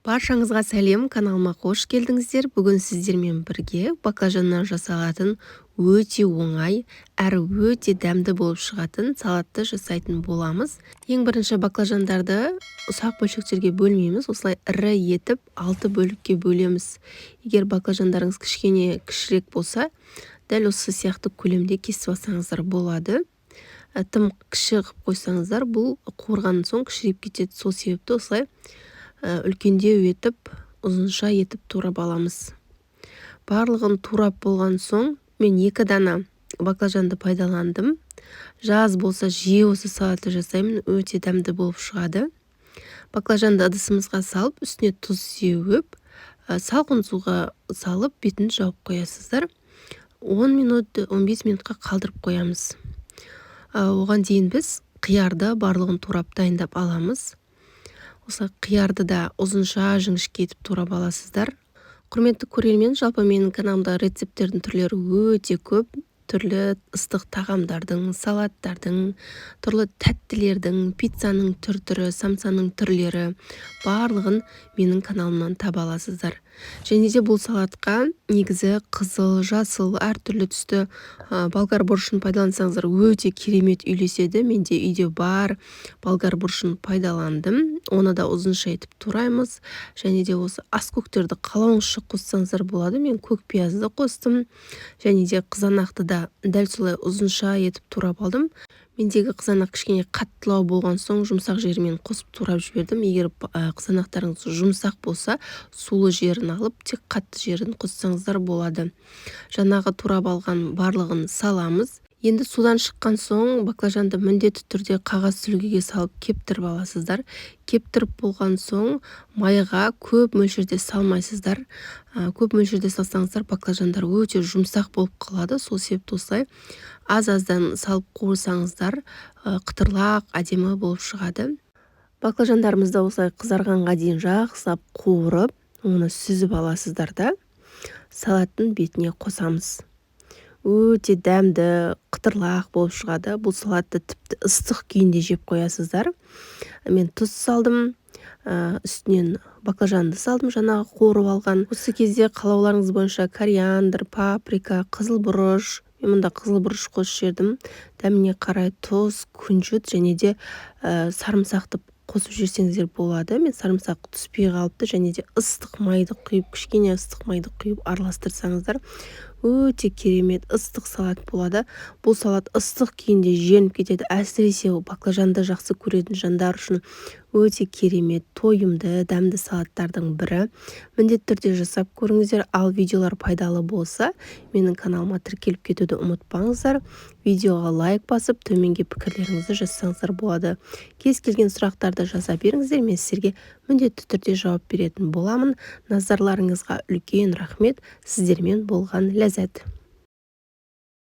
Баршаңызға сәлем, каналыма қош келдіңіздер. Бүгін сіздермен бірге баклажаннан жасалатын өте оңай, әрі өте дәмді болып шығатын салатты жасайтын боламыз. Ең бірінші баклажандарды ұсақ бөлшектерге бөлмейміз, осылай ірі етіп 6 бөлікке бөлеміз. Егер баклажандарыңыз кішкене кішірек болса, дәл осы сияқты көлемде кесіп алсаңыздар болады. Тым кіші қылып қойсаңыздар, бұл қуырған соң кішірейіп кетеді. Сол себепті осылай үлкендеу етіп, ұзынша етіп турап аламыз. Барлығын турап болған соң, мен 2 дана баклажанды пайдаландым. Жаз болса жиі осы салатты жасаймын, өте дәмді болып шығады. Баклажанды ыдысымызға салып, үстіне тұз сеуіп, салқын суға салып, бетін жауып қоясыздар. 10 минут, 15 минутқа қалдырып қоямыз. Оған дейін біз қиярды барлығын турап дайындап аламыз. Осы қиярды да ұзынша жіңішке етіп турап аласыздар. Құрметті көрермен, жалпы менің каналымда рецепттердің түрлері өте көп. Түрлі ыстық тағамдардың, салаттардың, түрлі тәттілердің, пиццаның түр-түрі, самсаның түрлері барлығын менің каналымнан таба аласыздар. Және де бұл салатқа негізі қызыл, жасыл, әртүрлі түсті болгар бұрышын пайдалансаңыздар өте керемет үйлеседі. Менде үйде бар болгар бұрышын пайдаландым. Оны да ұзынша етіп тураймыз. Және де осы аскөктерді қалауыңызша қоссаңыздар болады. Мен көк пиязды қостым. Және де қызанақты да дәл солай ұзынша етіп турап алдым. Мендегі қызанақ кішкене қаттылау болған соң жұмсақ жерімен қосып турап жібердім. Егер қызанақтарыңыз жұмсақ болса, сулы жерін алып, тек қатты жерін қоссаңыздар болады. Жаңағы турап алған барлығын саламыз. Енді судан шыққан соң баклажанды міндетті түрде қағаз сүлгіге салып кептіріп аласыздар. Кептіріп болған соң майға көп мөлшерде салмайсыздар. Көп мөлшерде салсаңыздар баклажандар өте жұмсақ болып қалады. Сол себепті осылай аз-аздан салып қуырсаңыздар қытырлақ, әдемі болып шығады. Баклажандарымызды осылай қызарғанға дейін жақсылап қуырып, оны сүзіп аласыздар да салаттың бетіне қосамыз. Өте дәмді, қытырлақ болып шығады. Бұл салатты тіпті ыстық күйінде жеп қоясыздар. Мен тұз салдым, үстінен баклажанды салдым, жаңағы қуырып алған. Осы кезде қалауларыңыз бойынша кориандр, паприка, қызыл бұрыш, мен мұнда қызыл бұрыш қосып жібердім. Дәміне қарай тұз, күнжіт және де сарымсақты қосып жіберсеңіздер болады. Мен сарымсақ түспей қалыпты, және де ыстық майды құйып, кішкене ыстық майды құйып араластырсаңыздар өте керемет ыстық салат болады. Бұл салат ыстық күйінде жерініп кетеді. Әсіресе баклажанды жақсы көретін жандар үшін өте керемет, тойымды, дәмді салаттардың бірі. Міндетті түрде жасап көріңіздер. Ал видеолар пайдалы болса, менің каналыма тіркеліп кетуді ұмытпаңыздар. Видеоға лайк басып, төменге пікірлеріңізді жазсаңыздар болады. Кез келген сұрақтарды жаза беріңіздер, мен сіздерге міндетті түрде жауап беретін боламын. Назарларыңызға үлкен рахмет. Сіздермен болған ләззат.